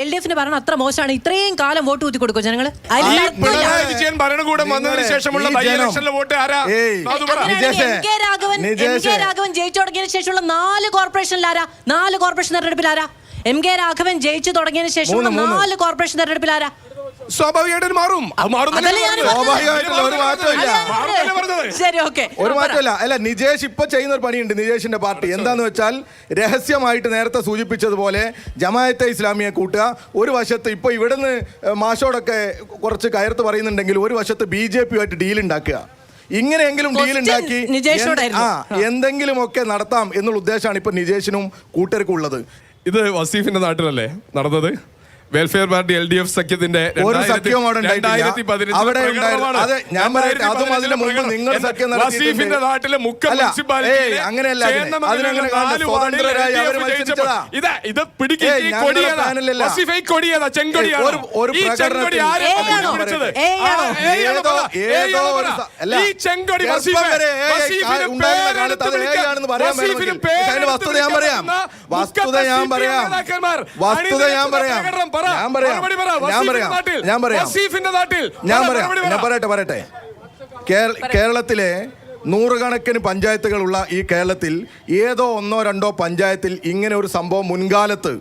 LDF ഭരണം അത്ര മോശമാണ്. ഇത്രയും കാലം വോട്ട് കുത്തി കൊടുക്കും ജനങ്ങൾ. ഭരണകൂടം വന്നതിന് ശേഷമുള്ള വോട്ട് ആരാ? രാഘവൻ ജയിച്ചു തുടങ്ങിയതിന് ശേഷമുള്ള 4 കോർപ്പറേഷനിൽ ആരാ? 4 കോർപ്പറേഷൻ തെരഞ്ഞെടുപ്പിൽ ആരാ? രാഘവൻ ജയിച്ചു തുടങ്ങിയതിന് ശേഷമുള്ള 4 കോർപ്പറേഷൻ തെരഞ്ഞെടുപ്പിൽ ആരാ? സ്വാഭാവികമായിട്ട് മാറും. ഒരു മാറ്റമല്ല. അല്ല, നിജേഷ് ഇപ്പൊ ചെയ്യുന്ന ഒരു പണിയുണ്ട്. നിജേഷിന്റെ പാർട്ടി എന്താന്ന് വെച്ചാൽ രഹസ്യമായിട്ട് നേരത്തെ സൂചിപ്പിച്ചതുപോലെ ജമാഅത്തെ ഇസ്ലാമിയെ കൂട്ടുക. ഒരു വശത്ത് ഇപ്പൊ ഇവിടുന്ന് മാഷോടൊക്കെ കുറച്ച് കയർത്ത് പറയുന്നുണ്ടെങ്കിൽ ഒരു വശത്ത് BJP ആയിട്ട് ഡീൽ ഉണ്ടാക്കുക. ഇങ്ങനെയെങ്കിലും ഡീൽ ഉണ്ടാക്കി എന്തെങ്കിലുമൊക്കെ നടത്താം എന്നുള്ള ഉദ്ദേശമാണ് ഇപ്പൊ നിജേഷിനും കൂട്ടർക്കും ഉള്ളത്. ഇത് വസീഫിന്റെ നാട്ടിലല്ലേ നടന്നത്? വെൽഫെയർ പാർട്ടി LDF സഖ്യത്തിന്റെ ഒരു സഖ്യവും അവിടെ വസീഫിന്റെ നാട്ടിലെ അങ്ങനെയല്ല. വസ്തുത ഞാൻ പറയട്ടെ. കേരളത്തിലെ നൂറുകണക്കിന് പഞ്ചായത്തുകളുള്ള ഈ കേരളത്തിൽ ഏതോ 1-2 പഞ്ചായത്തിൽ ഇങ്ങനെ ഒരു സംഭവം മുൻകാലത്ത്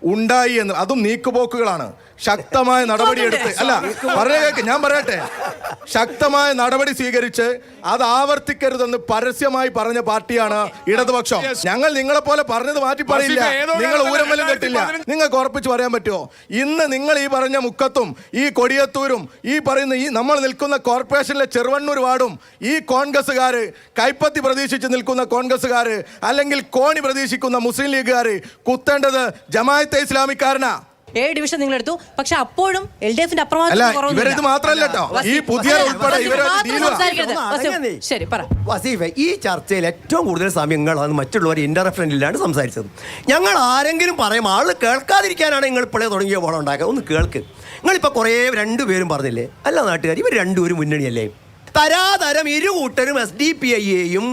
ഉണ്ടായി എന്ന്, അതും നീക്കുപോക്കുകളാണ്. ശക്തമായ നടപടിയെടുത്ത് ഞാൻ പറയട്ടെ, ശക്തമായ നടപടി സ്വീകരിച്ച് അത് ആവർത്തിക്കരുതെന്ന് പരസ്യമായി പറഞ്ഞ പാർട്ടിയാണ് ഇടതുപക്ഷം. ഞങ്ങൾ നിങ്ങളെ പോലെ പറഞ്ഞത് മാറ്റി പറയില്ല. നിങ്ങൾ ഊരമലും കെട്ടില്ല. നിങ്ങൾക്ക് ഉറപ്പിച്ച് പറയാൻ പറ്റുമോ? ഇന്ന് നിങ്ങൾ ഈ പറഞ്ഞ മുക്കത്തും ഈ കൊടിയത്തൂരും ഈ പറയുന്ന ഈ നമ്മൾ നിൽക്കുന്ന കോർപ്പറേഷനിലെ ചെറുവണ്ണൂർ വാർഡും ഈ കോൺഗ്രസ്സുകാര്, കൈപ്പത്തി പ്രതീക്ഷിച്ച് നിൽക്കുന്ന കോൺഗ്രസ്സുകാര്, അല്ലെങ്കിൽ കോണി പ്രതീക്ഷിക്കുന്ന മുസ്ലിം ലീഗുകാര് കുത്തേണ്ടത് ജമാഅത്തെ ഇസ്ലാമിക്കാരനാ. 7 ഡിവിഷൻ നിങ്ങൾ എടുത്തു, പക്ഷെ അപ്പോഴും LDFന്റെ വസീഫെ, ഈ ചർച്ചയിൽ ഏറ്റവും കൂടുതൽ സമയങ്ങളാണ് മറ്റുള്ളവർ ഇന്റർഫറൻറ്റിലാണ് സംസാരിച്ചത്. ഞങ്ങൾ ആരെങ്കിലും പറയും ആള് കേൾക്കാതിരിക്കാനാണ് നിങ്ങൾ ഇപ്പോഴേ തുടങ്ങിയ ബോളം ഉണ്ടാക്കുക. ഒന്ന് കേൾക്ക്. നിങ്ങളിപ്പോൾ കുറേ 2 പേരും പറഞ്ഞില്ലേ, അല്ല നാട്ടുകാർ, ഇവർ 2 ഒരു മുന്നണിയല്ലേ? തരാതരം ഇരുകൂട്ടരും SDPIയെയും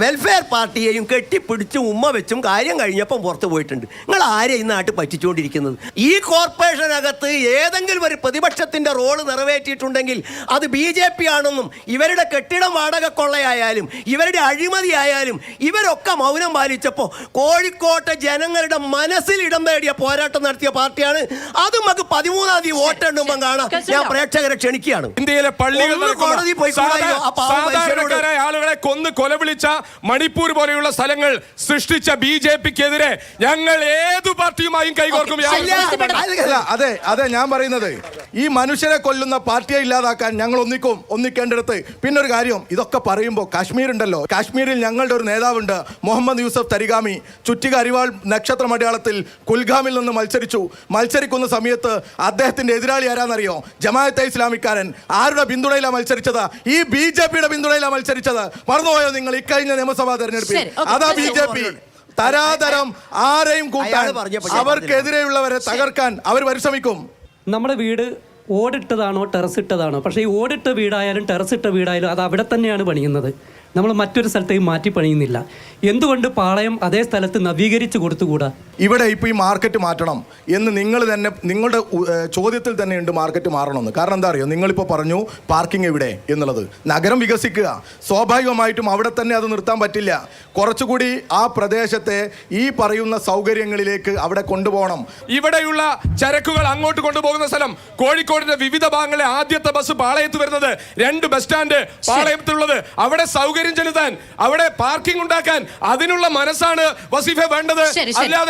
വെൽഫെയർ പാർട്ടിയെയും കെട്ടിപ്പിടിച്ച് ഉമ്മ വെച്ചും കാര്യം കഴിഞ്ഞപ്പം പുറത്തു പോയിട്ടുണ്ട്. നിങ്ങൾ ആരെ ഈ നാട്ടിൽ പറ്റിച്ചുകൊണ്ടിരിക്കുന്നത്? ഈ കോർപ്പറേഷനകത്ത് ഏതെങ്കിലും ഒരു പ്രതിപക്ഷത്തിൻ്റെ റോള് നിറവേറ്റിയിട്ടുണ്ടെങ്കിൽ അത് BJP ആണെന്നും ഇവരുടെ കെട്ടിടം വാടക കൊള്ളയായാലും ഇവരുടെ അഴിമതിയായാലും ഇവരൊക്കെ മൗനം പാലിച്ചപ്പോൾ കോഴിക്കോട്ടെ ജനങ്ങളുടെ മനസ്സിൽ ഇടം നേടിയ പോരാട്ടം നടത്തിയ പാർട്ടിയാണ്. അത് നമുക്ക് 13-ാം തീയതി വോട്ടെണ്ണുമ്പോൾ കാണാം. ഞാൻ പ്രേക്ഷകരെ ക്ഷണിക്കുകയാണ്. ഇന്ത്യയിലെ പള്ളികൾ സാധാരണക്കാരായ ആളുകളെ കൊന്ന് കൊലവിളിച്ച മണിപ്പൂർ പോലെയുള്ള സ്ഥലങ്ങൾ സൃഷ്ടിച്ച BJPക്കെതിരെ ഞങ്ങൾ ഏതു പാർട്ടിയുമായും കൈകോർക്കും. അതെ ഞാൻ പറയുന്നത്, ഈ മനുഷ്യരെ കൊല്ലുന്ന പാർട്ടിയെ ഇല്ലാതാക്കാൻ ഞങ്ങൾ ഒന്നിക്കേണ്ടടുത്ത്. പിന്നെ ഒരു കാര്യം, ഇതൊക്കെ പറയുമ്പോൾ കാശ്മീർ ഉണ്ടല്ലോ, കാശ്മീരിൽ ഞങ്ങളുടെ ഒരു നേതാവുണ്ട്, മുഹമ്മദ് യൂസഫ് തരിഗാമി. ചുറ്റിക അരിവാൾ നക്ഷത്ര അടയാളത്തിൽ കുൽഗാമിൽ നിന്ന് മത്സരിക്കുന്ന സമയത്ത് അദ്ദേഹത്തിന്റെ എതിരാളി ആരാന്നറിയോ? ജമാഅത്തെ ഇസ്ലാമിക്കാരൻ. ആരുടെ പിന്തുണയിലാണ് മത്സരിച്ചത്? ഈ BJPയുടെ പിന്തുണയിലാണ് മത്സരിച്ചത്. മറന്നുപോയോ നിങ്ങൾ? ഇക്കഴിഞ്ഞ നിയമസഭാ തെരഞ്ഞെടുപ്പിൽ അതാ BJP. തരാതരം ആരെയും കൂട്ടാൻ, അവർക്കെതിരെയുള്ളവരെ തകർക്കാൻ അവർ പരിശ്രമിക്കും. നമ്മുടെ വീട് ഓടിട്ടതാണോ ടെറസ് ഇട്ടതാണോ? പക്ഷേ ഈ ഓടിട്ട വീടായാലും ടെറസ് ഇട്ട വീടായാലും അത് അവിടെ തന്നെയാണ് പണിയുന്നത്. നമ്മൾ മറ്റൊരു സ്ഥലത്തേക്ക് മാറ്റി പണിയുന്നില്ല. എന്തുകൊണ്ട് പാളയം അതേ സ്ഥലത്ത് നവീകരിച്ച് കൊടുത്തുകൂടാ? ഇവിടെ ഇപ്പോൾ ഈ മാർക്കറ്റ് മാറ്റണം എന്ന് നിങ്ങൾ തന്നെ നിങ്ങളുടെ ചോദ്യത്തിൽ തന്നെ ഉണ്ട്, മാർക്കറ്റ് മാറണമെന്ന്. കാരണം എന്താ അറിയോ? നിങ്ങളിപ്പോൾ പറഞ്ഞു പാർക്കിംഗ് എവിടെ എന്നുള്ളത്. നഗരം വികസിക്കുക, സ്വാഭാവികമായിട്ടും അവിടെ തന്നെ അത് നിർത്താൻ പറ്റില്ല. കുറച്ചുകൂടി ആ പ്രദേശത്തെ ഈ പറയുന്ന സൗകര്യങ്ങളിലേക്ക് അവിടെ കൊണ്ടുപോകണം. ഇവിടെയുള്ള ചരക്കുകൾ അങ്ങോട്ട് കൊണ്ടുപോകുന്ന സ്ഥലം, കോഴിക്കോടിന്റെ വിവിധ ഭാഗങ്ങളിലെ ആദ്യത്തെ ബസ് പാളയത്ത് വരുന്നത്, 2 ബസ് സ്റ്റാൻഡ് പാളയത്തുള്ളത്, അവിടെ സൗകര്യം ചെലുത്താൻ, അവിടെ പാർക്കിംഗ് ഉണ്ടാക്കാൻ, അതിനുള്ള മനസ്സാണ് വസീഫെ വേണ്ടത്. അല്ലാതെ